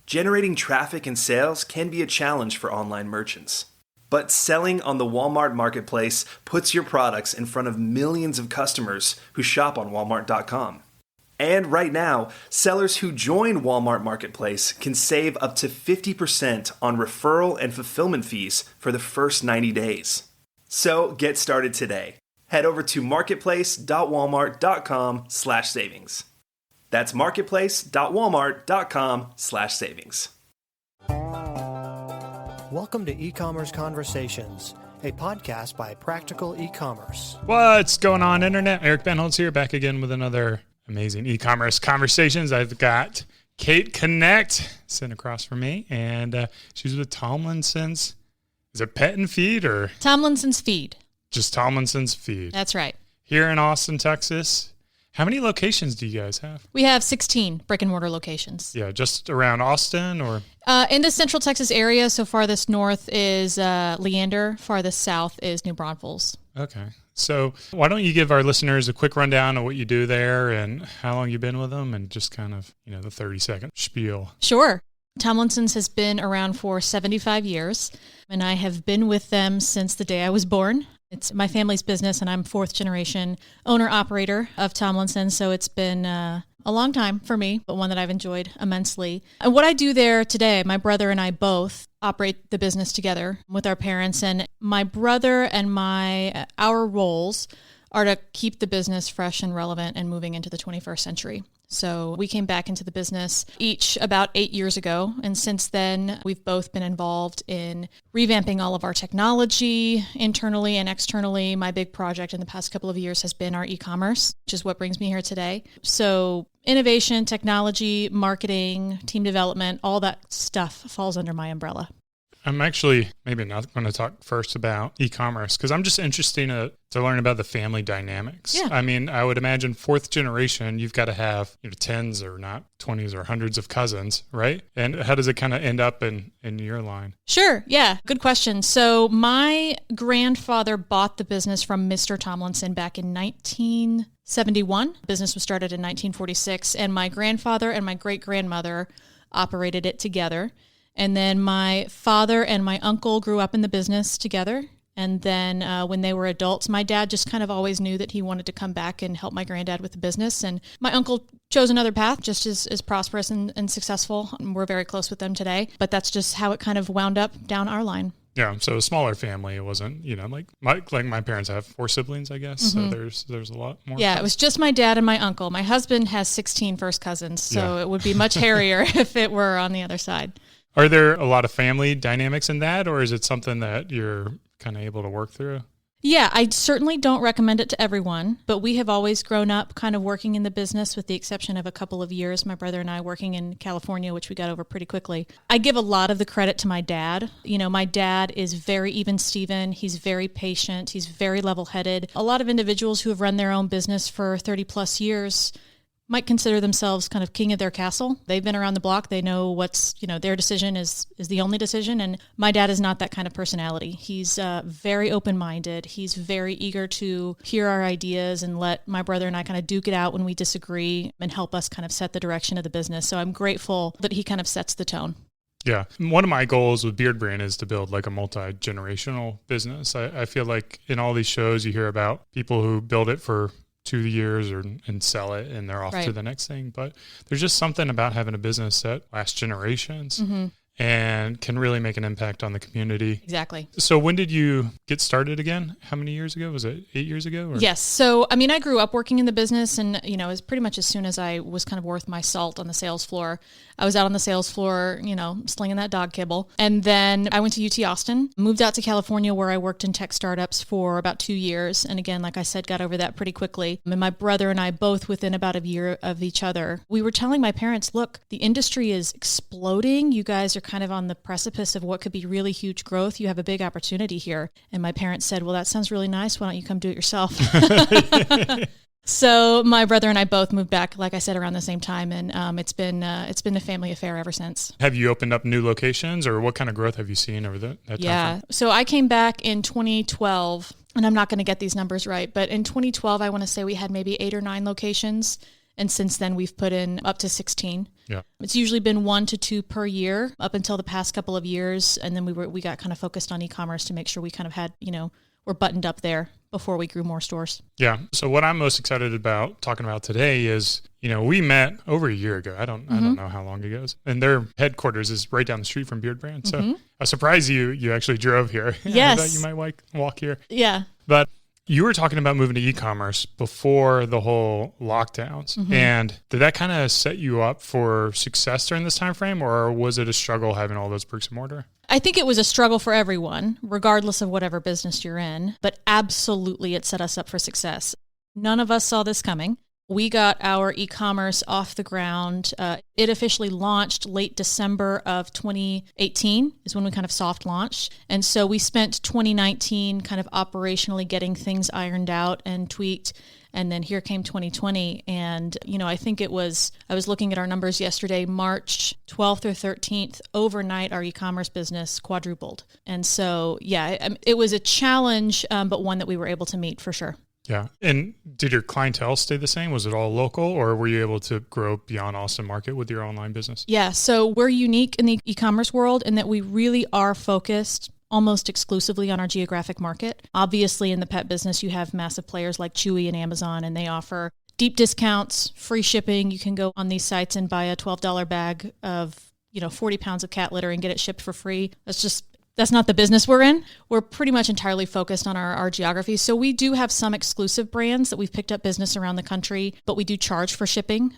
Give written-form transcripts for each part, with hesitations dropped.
Generating traffic and sales can be a challenge for online merchants. But selling on the Walmart Marketplace puts your products in front of millions of customers who shop on Walmart.com. And right now, sellers who join Walmart Marketplace can save up to 50% on referral and fulfillment fees for the first 90 days. So get started today. Head over to marketplace.walmart.com/savings. That's marketplace.walmart.com/savings. Welcome to E-Commerce Conversations, a podcast by Practical E-Commerce. What's going on, Internet? Eric Benholtz here, back again with another amazing e-commerce conversations. I've got Kate Knecht sitting across from me, and she's with Tomlinson's. Is it Pet and Feed or? Tomlinson's Feed. Just Tomlinson's Feed. That's right. Here in Austin, Texas. How many locations do you guys have? We have 16 brick-and-mortar locations. Yeah, just around Austin or? In the Central Texas area, so farthest north is Leander, farthest south is New Braunfels. Okay. So why don't you give our listeners a quick rundown of what you do there and how long you've been with them and just kind of, the 30-second spiel. Sure. Tomlinson's has been around for 75 years, and I have been with them since the day I was born. It's my family's business, and I'm fourth generation owner-operator of Tomlinson, so it's been a long time for me, but one that I've enjoyed immensely. And what I do there today, my brother and I both operate the business together with our parents, and my brother and our roles are to keep the business fresh and relevant and moving into the 21st century. So we came back into the business each about 8 years ago. And since then, we've both been involved in revamping all of our technology internally and externally. My big project in the past couple of years has been our e-commerce, which is what brings me here today. So innovation, technology, marketing, team development, all that stuff falls under my umbrella. I'm actually maybe not going to talk first about e-commerce because I'm just interested to learn about the family dynamics. Yeah. I mean, I would imagine fourth generation, you've got to have tens or not 20s or hundreds of cousins, right? And how does it kind of end up in your line? Sure. Yeah. Good question. So my grandfather bought the business from Mr. Tomlinson back in 1971. The business was started in 1946, and my grandfather and my great-grandmother operated it together. And then my father and my uncle grew up in the business together. And then when they were adults, my dad just kind of always knew that he wanted to come back and help my granddad with the business. And my uncle chose another path, just as prosperous and successful. And we're very close with them today. But that's just how it kind of wound up down our line. Yeah, so a smaller family. It wasn't, like my parents have 4 siblings, I guess. Mm-hmm. So there's a lot more. Yeah, it was just my dad and my uncle. My husband has 16 first cousins, so It would be much hairier if it were on the other side. Are there a lot of family dynamics in that, or is it something that you're kind of able to work through? Yeah, I certainly don't recommend it to everyone, but we have always grown up kind of working in the business with the exception of a couple of years, my brother and I working in California, which we got over pretty quickly. I give a lot of the credit to my dad. My dad is very even-steven. He's very patient. He's very level-headed. A lot of individuals who have run their own business for 30 plus years might consider themselves kind of king of their castle. They've been around the block. They know what's, their decision is the only decision. And my dad is not that kind of personality. He's very open-minded. He's very eager to hear our ideas and let my brother and I kind of duke it out when we disagree and help us kind of set the direction of the business. So I'm grateful that he kind of sets the tone. Yeah. One of my goals with Beard Brand is to build like a multi-generational business. I feel like in all these shows you hear about people who build it for 2 years and sell it and they're off to the next thing. But there's just something about having a business that lasts generations. Mm-hmm. And can really make an impact on the community. Exactly. So when did you get started again? How many years ago? Was it 8 years ago? Or? Yes. So, I grew up working in the business and, it was pretty much as soon as I was kind of worth my salt on the sales floor. I was out on the sales floor, slinging that dog kibble. And then I went to UT Austin, moved out to California where I worked in tech startups for about 2 years. And again, like I said, got over that pretty quickly. And my brother and I both within about a year of each other, we were telling my parents, look, the industry is exploding. You guys are kind of on the precipice of what could be really huge growth. You have a big opportunity here. And my parents said, well, that sounds really nice. Why don't you come do it yourself? So my brother and I both moved back, like I said, around the same time. And it's been a family affair ever since. Have you opened up new locations or what kind of growth have you seen over that time? Yeah. So I came back in 2012 and I'm not going to get these numbers right, but in 2012, I want to say we had maybe 8 or 9 locations. And since then, we've put in up to 16. Yeah. It's usually been 1 to 2 per year up until the past couple of years. And then we got kind of focused on e-commerce to make sure we kind of had, we're buttoned up there before we grew more stores. Yeah. So what I'm most excited about talking about today is, we met over a year ago. I don't know how long ago. And their headquarters is right down the street from Beard Brand. So I was surprised you actually drove here. Yes. I thought you might walk here. Yeah. But you were talking about moving to e-commerce before the whole lockdowns. And did that kind of set you up for success during this time frame, or was it a struggle having all those bricks and mortar? I think it was a struggle for everyone, regardless of whatever business you're in, but absolutely it set us up for success. None of us saw this coming. We got our e-commerce off the ground. It officially launched late December of 2018 is when we kind of soft launched. And so we spent 2019 kind of operationally getting things ironed out and tweaked. And then here came 2020. And, I think I was looking at our numbers yesterday, March 12th or 13th, overnight, our e-commerce business quadrupled. And so, it was a challenge, but one that we were able to meet for sure. Yeah. And did your clientele stay the same? Was it all local, or were you able to grow beyond Austin market with your online business? Yeah. So we're unique in the e-commerce world in that we really are focused almost exclusively on our geographic market. Obviously, in the pet business, you have massive players like Chewy and Amazon, and they offer deep discounts, free shipping. You can go on these sites and buy a $12 bag of, 40 pounds of cat litter and get it shipped for free. That's not the business we're in. We're pretty much entirely focused on our geography. So we do have some exclusive brands that we've picked up business around the country, but we do charge for shipping.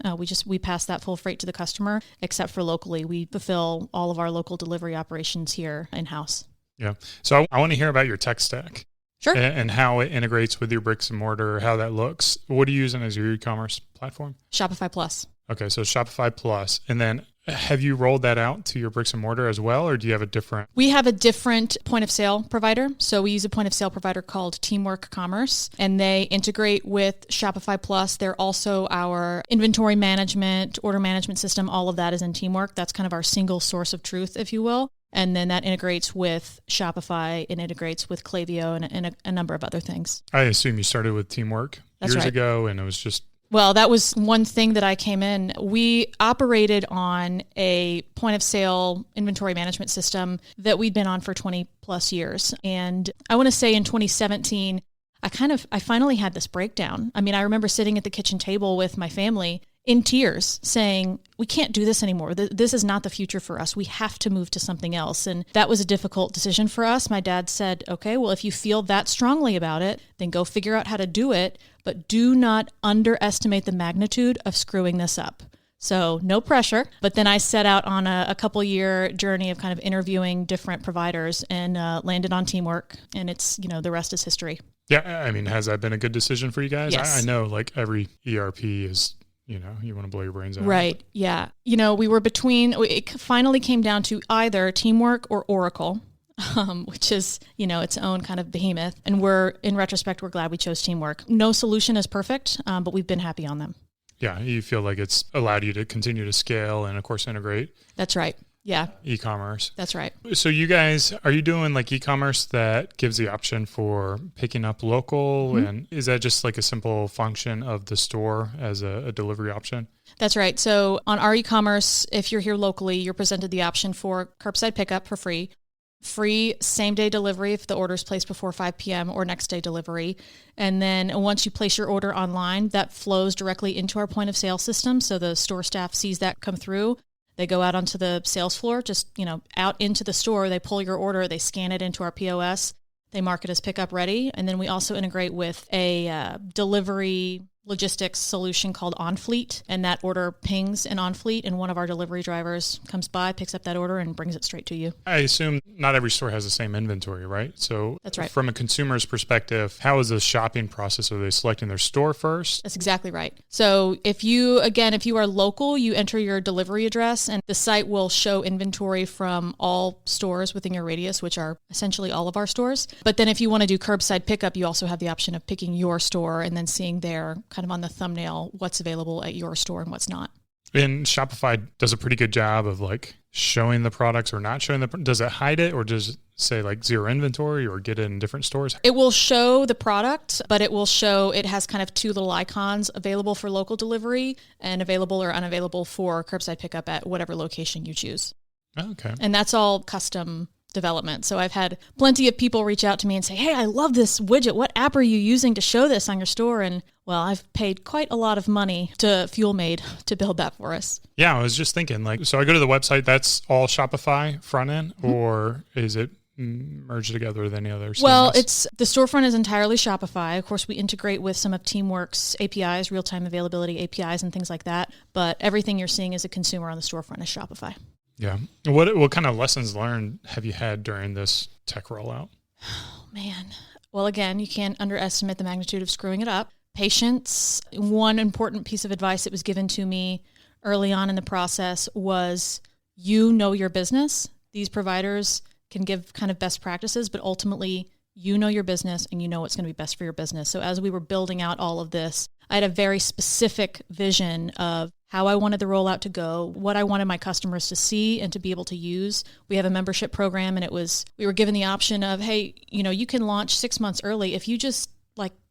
We pass that full freight to the customer, except for locally. We fulfill all of our local delivery operations here in-house. Yeah. So I want to hear about your tech stack. Sure. And how it integrates with your bricks and mortar, how that looks. What are you using as your e-commerce platform? Shopify Plus. Okay, so Shopify Plus. And then have you rolled that out to your bricks and mortar as well, or do you have a different? We have a different point of sale provider. So we use a point of sale provider called Teamwork Commerce, and they integrate with Shopify Plus. They're also our inventory management, order management system. All of that is in Teamwork. That's kind of our single source of truth, if you will. And then that integrates with Shopify and integrates with Klaviyo and a number of other things. I assume you started with Teamwork years ago, and it was just... Well, that was one thing that I came in. We operated on a point of sale inventory management system that we'd been on for 20 plus years. And I want to say in 2017, I finally had this breakdown. I mean, I remember sitting at the kitchen table with my family in tears saying, we can't do this anymore. This is not the future for us. We have to move to something else. And that was a difficult decision for us. My dad said, okay, well, if you feel that strongly about it, then go figure out how to do it, but do not underestimate the magnitude of screwing this up. So no pressure. But then I set out on a couple year journey of kind of interviewing different providers and landed on Teamwork. And it's, the rest is history. Yeah. I mean, has that been a good decision for you guys? Yes. I know like every ERP is, you want to blow your brains out. Right. Yeah. We were it finally came down to either Teamwork or Oracle, which is, its own kind of behemoth. And in retrospect, we're glad we chose Teamwork. No solution is perfect, but we've been happy on them. Yeah. You feel like it's allowed you to continue to scale and of course integrate. That's right. Yeah. E-commerce. That's right. So you guys, are you doing like e-commerce that gives the option for picking up local? Mm-hmm. And is that just like a simple function of the store as a delivery option? That's right. So on our e-commerce, if you're here locally, you're presented the option for curbside pickup for free same day delivery if the order is placed before 5 p.m. or next day delivery. And then once you place your order online, that flows directly into our point of sale system. So the store staff sees that come through. They go out onto the sales floor, just, out into the store. They pull your order. They scan it into our POS. They mark it as pickup ready. And then we also integrate with a delivery logistics solution called OnFleet. And that order pings in OnFleet, and one of our delivery drivers comes by, picks up that order, and brings it straight to you. I assume not every store has the same inventory, right? So that's right. From a consumer's perspective, how is the shopping process? Are they selecting their store first? That's exactly right. So if you are local, you enter your delivery address, and the site will show inventory from all stores within your radius, which are essentially all of our stores. But then if you want to do curbside pickup, you also have the option of picking your store and then seeing there kind of on the thumbnail what's available at your store and what's not. And Shopify does a pretty good job of like showing the products or not showing does it hide it, or does it say like zero inventory, or get it in different stores? It will show the product, but it has kind of two little icons available for local delivery and available or unavailable for curbside pickup at whatever location you choose. Okay. And that's all custom development. So I've had plenty of people reach out to me and say, hey, I love this widget. What app are you using to show this on your store? And well, I've paid quite a lot of money to FuelMade to build that for us. Yeah, I was just thinking so I go to the website, that's all Shopify front end, or is it merged together with any other CMS? Well, the storefront is entirely Shopify. Of course, we integrate with some of Teamwork's APIs, real-time availability APIs and things like that. But everything you're seeing as a consumer on the storefront is Shopify. Yeah. What kind of lessons learned have you had during this tech rollout? Oh, man. Well, again, you can't underestimate the magnitude of screwing it up. Patience. One important piece of advice that was given to me early on in the process was, you know your business. These providers can give kind of best practices, but ultimately you know your business and you know what's going to be best for your business. So as we were building out all of this, I had a very specific vision of how I wanted the rollout to go, what I wanted my customers to see and to be able to use. We have a membership program, and we were given the option of, hey, you can launch 6 months early if you just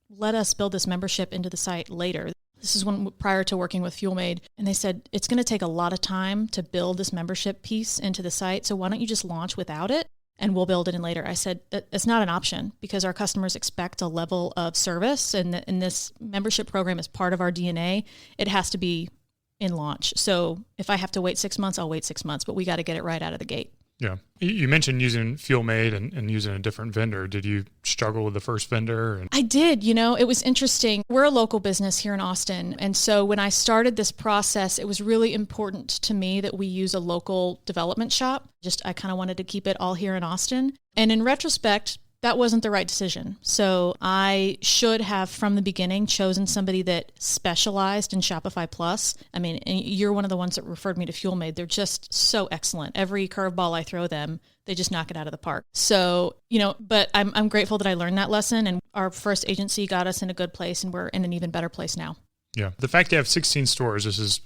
let us build this membership into the site later. This is prior to working with FuelMade, and they said, it's going to take a lot of time to build this membership piece into the site, so why don't you just launch without it? And we'll build it in later. I said, it's not an option because our customers expect a level of service, and this membership program is part of our DNA. It has to be in launch. So if I have to wait 6 months, I'll wait 6 months, but we got to get it right out of the gate. Yeah. You mentioned using FuelMade and using a different vendor. Did you struggle with the first vendor? I did. It was interesting. We're a local business here in Austin. And so when I started this process, it was really important to me that we use a local development shop. I kind of wanted to keep it all here in Austin. And in retrospect, that wasn't the right decision. So I should have, from the beginning, chosen somebody that specialized in Shopify Plus. I mean, you're one of the ones that referred me to FuelMade. They're just so excellent. Every curveball I throw them, they just knock it out of the park. So, but I'm grateful that I learned that lesson, and our first agency got us in a good place, and we're in an even better place now. Yeah. The fact you have 16 stores, this is,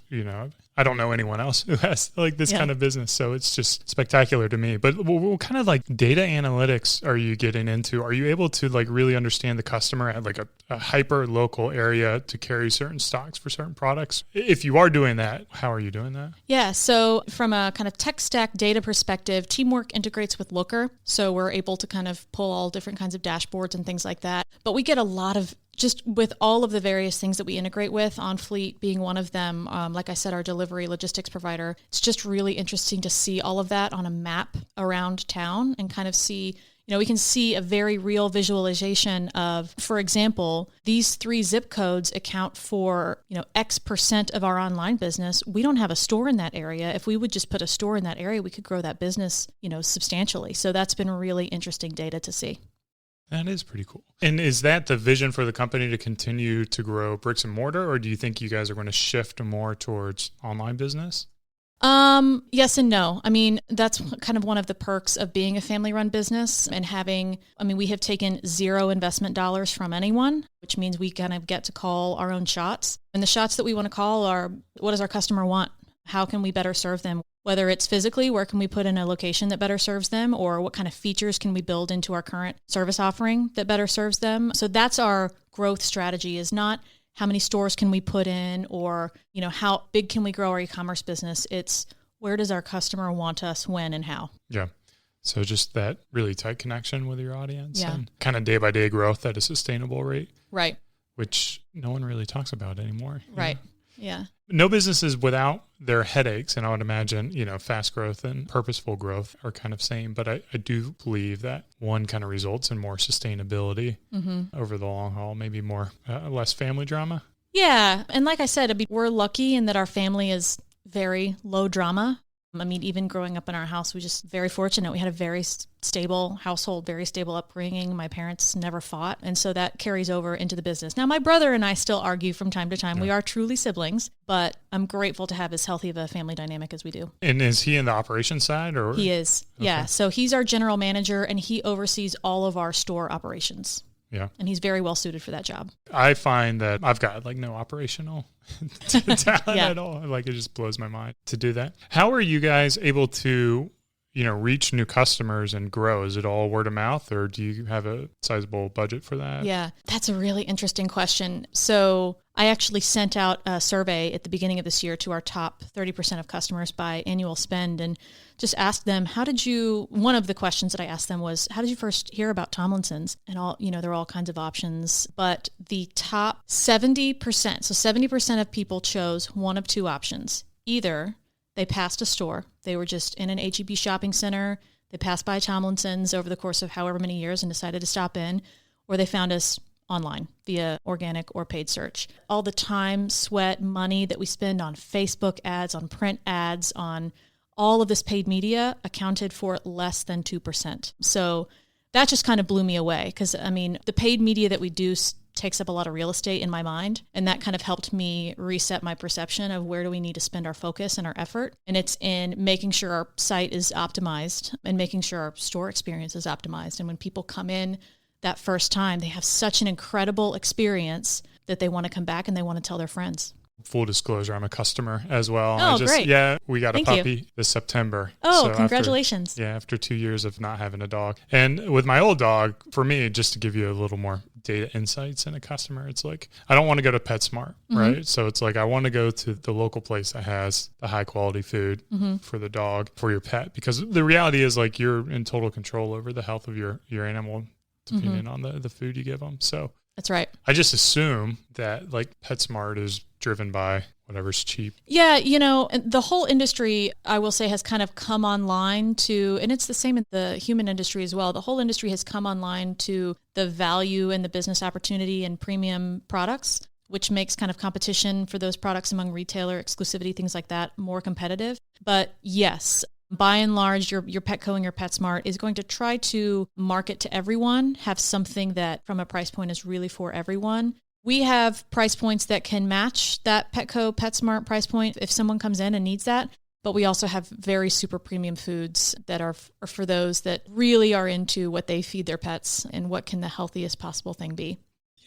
I don't know anyone else who has this kind of business. So it's just spectacular to me. But what kind of data analytics are you getting into? Are you able to really understand the customer at a hyper local area to carry certain stocks for certain products? If you are doing that, how are you doing that? Yeah. So from a kind of tech stack data perspective, Teamwork integrates with Looker. So we're able to kind of pull all different kinds of dashboards and things like that. But we get a lot of, just with all of the various things that we integrate with, OnFleet being one of them, like I said, our delivery logistics provider, it's just really interesting to see all of that on a map around town and kind of see, we can see a very real visualization of, for example, these 3 zip codes account for, X% of our online business. We don't have a store in that area. If we would just put a store in that area, we could grow that business, substantially. So that's been really interesting data to see. That is pretty cool. And is that the vision for the company, to continue to grow bricks and mortar, or do you think you guys are going to shift more towards online business? Yes and no. I mean, that's kind of one of the perks of being a family-run business and we have taken 0 investment dollars from anyone, which means we kind of get to call our own shots. And the shots that we want to call are, what does our customer want? How can we better serve them? Whether it's physically, where can we put in a location that better serves them, or what kind of features can we build into our current service offering that better serves them? So that's our growth strategy, is not how many stores can we put in, or, how big can we grow our e-commerce business? It's, where does our customer want us, when, and how? Yeah. So just that really tight connection with your audience, yeah, and kind of day-by-day growth at a sustainable rate. Right. Which no one really talks about anymore. Right. Yeah. No business is without their headaches, and I would imagine, fast growth and purposeful growth are kind of same, but I do believe that one kind of results in more sustainability over the long haul, maybe more, less family drama. Yeah. And like I said, we're lucky in that our family is very low drama. Even growing up in our house, we just very fortunate. We had a very stable household, very stable upbringing. My parents never fought. And so that carries over into the business. Now, my brother and I still argue from time to time. Yeah. We are truly siblings, but I'm grateful to have as healthy of a family dynamic as we do. And is he in the operations side, or? He is. Okay. Yeah. So he's our general manager, and he oversees all of our store operations. Yeah. And he's very well suited for that job. I find that I've got like no operational talent Yeah. at all. Like it just blows my mind to do that. How are you guys able to, reach new customers and grow? Is it all word of mouth, or do you have a sizable budget for that? Yeah, that's a really interesting question. So I actually sent out a survey at the beginning of this year to our top 30% of customers by annual spend and just asked them, one of the questions that I asked them was, how did you first hear about Tomlinson's? And there are all kinds of options, but the top 70%, so 70% of people chose one of two options. Either they passed a store, they were just in an H-E-B shopping center, they passed by Tomlinson's over the course of however many years and decided to stop in, or they found us online via organic or paid search. All the time, sweat, money that we spend on Facebook ads, on print ads, on all of this paid media accounted for less than 2%. So that just kind of blew me away because, the paid media that we do takes up a lot of real estate in my mind. And that kind of helped me reset my perception of where do we need to spend our focus and our effort. And it's in making sure our site is optimized and making sure our store experience is optimized. And when people come in that first time, they have such an incredible experience that they want to come back and they want to tell their friends. Full disclosure, I'm a customer as well. Oh, great. Yeah, we got Thank a puppy you. this September. Oh, So congratulations. After 2 years of not having a dog. And with my old dog, for me, just to give you a little more data insights in a customer, it's like, I don't want to go to PetSmart, right? So it's like, I want to go to the local place that has the high quality food for the dog, for your pet, because the reality is like you're in total control over the health of your animal, depending on the food you give them. So That's right. I just assume that like PetSmart is driven by whatever's cheap. Yeah, the whole industry, I will say, has kind of come online to, and it's the same in the human industry as well. The whole industry has come online to the value and the business opportunity in premium products, which makes kind of competition for those products among retailer exclusivity, things like that, more competitive. But yes, by and large, your Petco and your PetSmart is going to try to market to everyone, have something that from a price point is really for everyone. We have price points that can match that Petco, PetSmart price point if someone comes in and needs that. But we also have very super premium foods that are for those that really are into what they feed their pets and what can the healthiest possible thing be.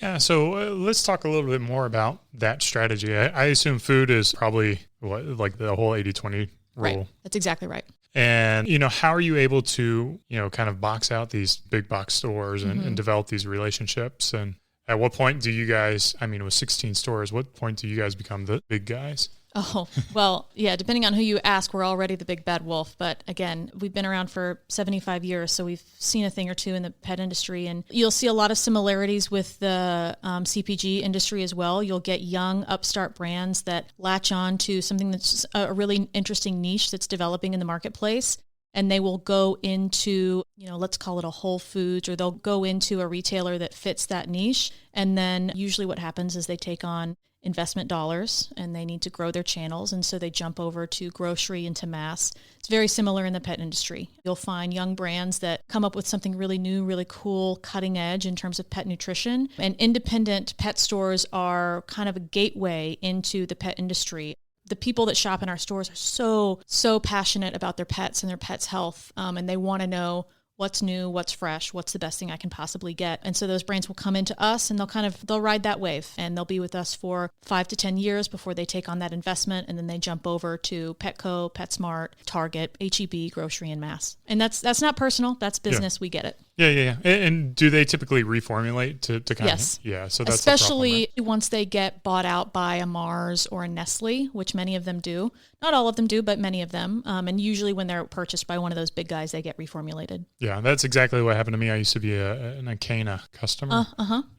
Yeah, so let's talk a little bit more about that strategy. I assume food is probably like the whole 80-20 rule. Right. That's exactly right. And, how are you able to, kind of box out these big box stores and develop these relationships? And at what point do you guys, with 16 stores, what point do you guys become the big guys? Oh, well, yeah, depending on who you ask, we're already the big bad wolf. But again, we've been around for 75 years, so we've seen a thing or two in the pet industry. And you'll see a lot of similarities with the CPG industry as well. You'll get young upstart brands that latch on to something that's a really interesting niche that's developing in the marketplace. And they will go into, let's call it a Whole Foods, or they'll go into a retailer that fits that niche. And then usually what happens is they take on investment dollars and they need to grow their channels. And so they jump over to grocery and to mass. It's very similar in the pet industry. You'll find young brands that come up with something really new, really cool, cutting edge in terms of pet nutrition. And independent pet stores are kind of a gateway into the pet industry. The people that shop in our stores are so passionate about their pets and their pets' health, and they want to know what's new, what's fresh, what's the best thing I can possibly get. And so those brands will come into us and they'll ride that wave, and they'll be with us for 5 to 10 years before they take on that investment. And then they jump over to Petco, PetSmart, Target, H-E-B, grocery, and mass. And that's not personal. That's business. Yeah. We get it. Yeah. And do they typically reformulate to kind yes. of? Yeah. So that's especially once they get bought out by a Mars or a Nestle, which many of them do. Not all of them do, but many of them. And usually when they're purchased by one of those big guys, they get reformulated. Yeah, that's exactly what happened to me. I used to be an Akana customer,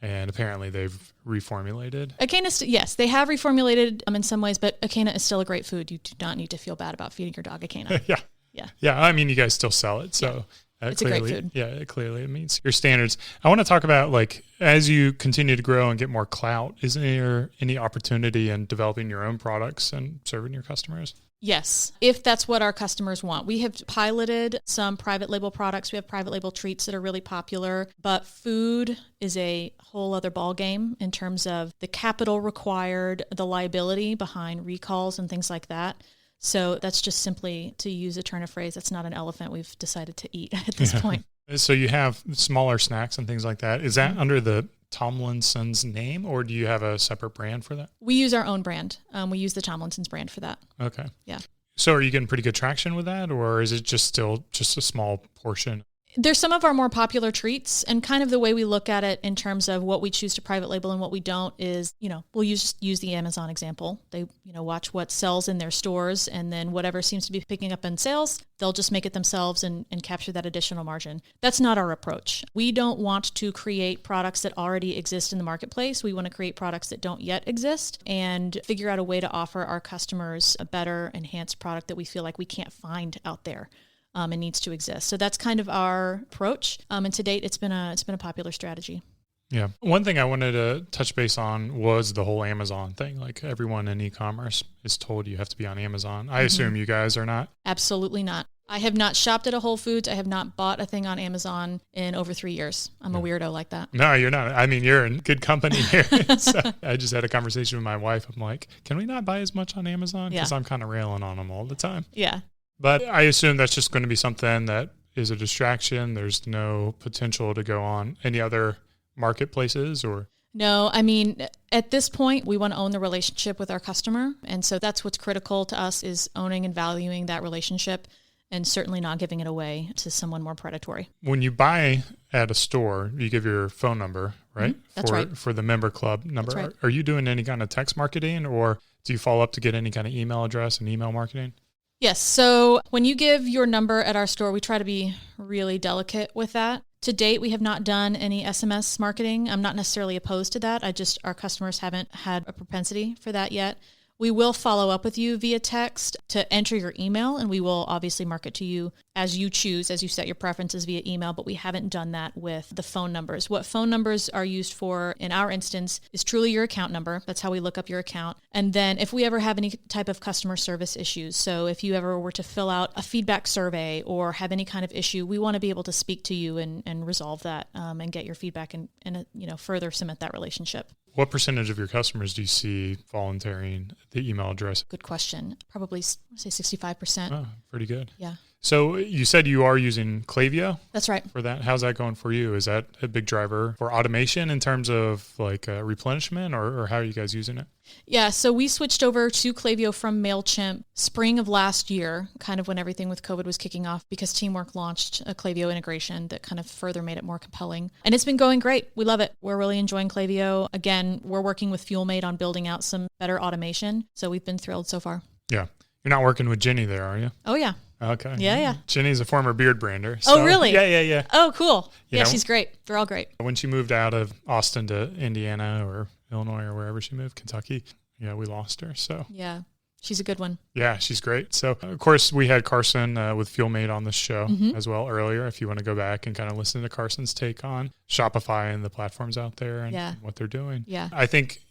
and apparently they've reformulated. Akana, yes, they have reformulated in some ways, but Akana is still a great food. You do not need to feel bad about feeding your dog Akana. Yeah. You guys still sell it, so. Yeah. It's a great food. Yeah, clearly it meets your standards. I want to talk about, like, as you continue to grow and get more clout, isn't there any opportunity in developing your own products and serving your customers? Yes, if that's what our customers want. We have piloted some private label products. We have private label treats that are really popular, but food is a whole other ballgame in terms of the capital required, the liability behind recalls and things like that. So that's just simply, to use a turn of phrase, that's not an elephant we've decided to eat at this point. So you have smaller snacks and things like that. Is that under the Tomlinson's name, or do you have a separate brand for that? We use our own brand. We use the Tomlinson's brand for that. Okay. Yeah. So are you getting pretty good traction with that, or is it still a small portion? There's some of our more popular treats, and kind of the way we look at it in terms of what we choose to private label and what we don't is, we'll use the Amazon example. They, watch what sells in their stores, and then whatever seems to be picking up in sales, they'll just make it themselves and capture that additional margin. That's not our approach. We don't want to create products that already exist in the marketplace. We want to create products that don't yet exist and figure out a way to offer our customers a better, enhanced product that we feel like we can't find out there. And needs to exist. So that's kind of our approach. And to date, it's been a popular strategy. Yeah. One thing I wanted to touch base on was the whole Amazon thing. Like, everyone in e-commerce is told you have to be on Amazon. I assume you guys are not. Absolutely not. I have not shopped at a Whole Foods. I have not bought a thing on Amazon in over 3 years. I'm a weirdo like that. No, you're not. I mean, you're in good company here. So I just had a conversation with my wife. I'm like, can we not buy as much on Amazon? Because I'm kind of railing on them all the time. Yeah. But I assume that's just going to be something that is a distraction. There's no potential to go on any other marketplaces or... No, I mean, at this point, we want to own the relationship with our customer. And so that's what's critical to us, is owning and valuing that relationship, and certainly not giving it away to someone more predatory. When you buy at a store, you give your phone number, right? Mm-hmm. That's right. For the member club number. That's right. Are you doing any kind of text marketing, or do you follow up to get any kind of email address and email marketing? Yes. So when you give your number at our store, we try to be really delicate with that. To date, we have not done any SMS marketing. I'm not necessarily opposed to that. Our customers haven't had a propensity for that yet. We will follow up with you via text to enter your email, and we will obviously market to you as you choose, as you set your preferences via email, but we haven't done that with the phone numbers. What phone numbers are used for in our instance is truly your account number. That's how we look up your account. And then if we ever have any type of customer service issues, so if you ever were to fill out a feedback survey or have any kind of issue, we want to be able to speak to you and resolve that and get your feedback and further cement that relationship. What percentage of your customers do you see volunteering the email address? Good question. Probably, I say 65%. Oh, pretty good. Yeah. So you said you are using Klaviyo? That's right. For that. How's that going for you? Is that a big driver for automation in terms of like replenishment, or how are you guys using it? Yeah, so we switched over to Klaviyo from MailChimp spring of last year, kind of when everything with COVID was kicking off, because Teamwork launched a Klaviyo integration that kind of further made it more compelling. And it's been going great. We love it. We're really enjoying Klaviyo. Again, we're working with FuelMade on building out some better automation. So we've been thrilled so far. Yeah. You're not working with Jenny there, are you? Oh, yeah. Okay. Yeah. Jenny's a former beard brander. So, oh, really? Yeah. Oh, cool. She's great. They're all great. When she moved out of Austin to Indiana or Illinois or wherever she moved, Kentucky, we lost her. So yeah, she's a good one. Yeah, she's great. So of course we had Carson with FuelMade on this show as well earlier. If you want to go back and kind of listen to Carson's take on Shopify and the platforms out there and what they're doing. Yeah. I think,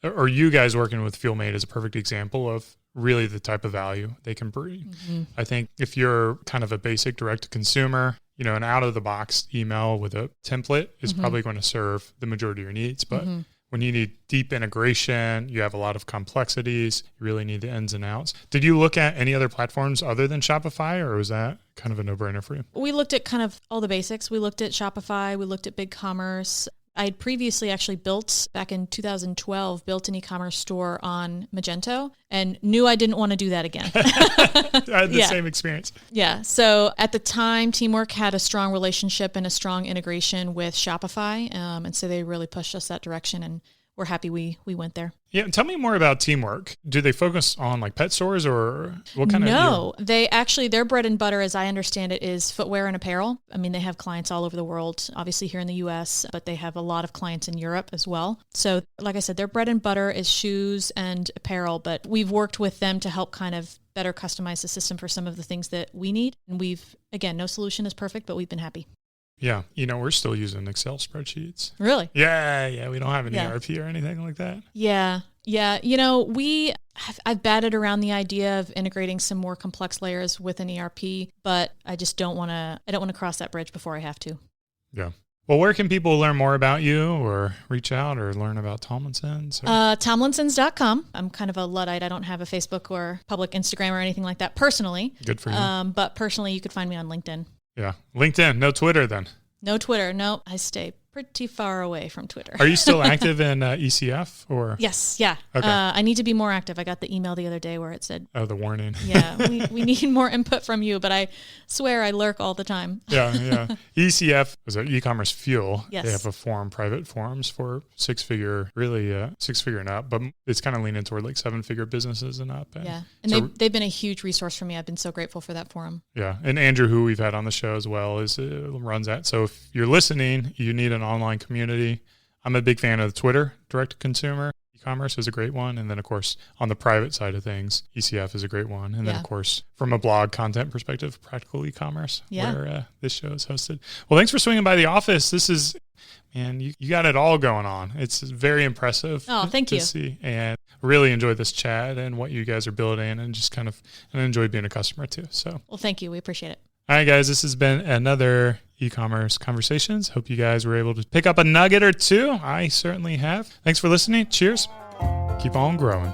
or you guys working with FuelMade is a perfect example of really the type of value they can bring. Mm-hmm. I think if you're kind of a basic direct-to-consumer, an out-of-the-box email with a template is probably going to serve the majority of your needs. But when you need deep integration, you have a lot of complexities, you really need the ins and outs. Did you look at any other platforms other than Shopify, or was that kind of a no-brainer for you? We looked at kind of all the basics. We looked at Shopify. We looked at BigCommerce. I had previously actually back in 2012, built an e-commerce store on Magento and knew I didn't want to do that again. I had the same experience. Yeah. So at the time, Teamwork had a strong relationship and a strong integration with Shopify. And so they really pushed us that direction, and we're happy we went there. Yeah. Tell me more about Teamwork. Do they focus on like pet stores, or what kind of? No, their bread and butter, as I understand it, is footwear and apparel. I mean, they have clients all over the world, obviously here in the US, but they have a lot of clients in Europe as well. So like I said, their bread and butter is shoes and apparel, but we've worked with them to help kind of better customize the system for some of the things that we need. And again, no solution is perfect, but we've been happy. Yeah. We're still using Excel spreadsheets. Really? Yeah. We don't have an ERP or anything like that. Yeah. I've batted around the idea of integrating some more complex layers with an ERP, but I just don't want to cross that bridge before I have to. Yeah. Well, where can people learn more about you or reach out or learn about Tomlinson's? Tomlinsons.com. I'm kind of a Luddite. I don't have a Facebook or public Instagram or anything like that personally. Good for you. But personally, you could find me on LinkedIn. Yeah. LinkedIn. No Twitter then. No Twitter. No, I stay pretty far away from Twitter. Are you still active in ECF or? Yes. Yeah. Okay. I need to be more active. I got the email the other day where it said, oh, the warning. Yeah, we need more input from you, but I swear I lurk all the time. Yeah. ECF is an e-commerce fuel. Yes. They have a forum, private forums for six-figure and up, but it's kind of leaning toward like seven-figure businesses and up. And so, they've been a huge resource for me. I've been so grateful for that forum. Yeah. And Andrew, who we've had on the show as well, runs that. So if you're listening, you need an online community. I'm a big fan of Twitter, direct-to-consumer. E-commerce is a great one. And then, of course, on the private side of things, ECF is a great one. And then, of course, from a blog content perspective, Practical E-commerce, where this show is hosted. Well, thanks for swinging by the office. This is, man, you got it all going on. It's very impressive to see. And really enjoyed this chat and what you guys are building and just and enjoyed being a customer too. So, well, thank you. We appreciate it. All right, guys, this has been another e-commerce conversations. Hope you guys were able to pick up a nugget or two. I certainly have. Thanks for listening. Cheers. Keep on growing.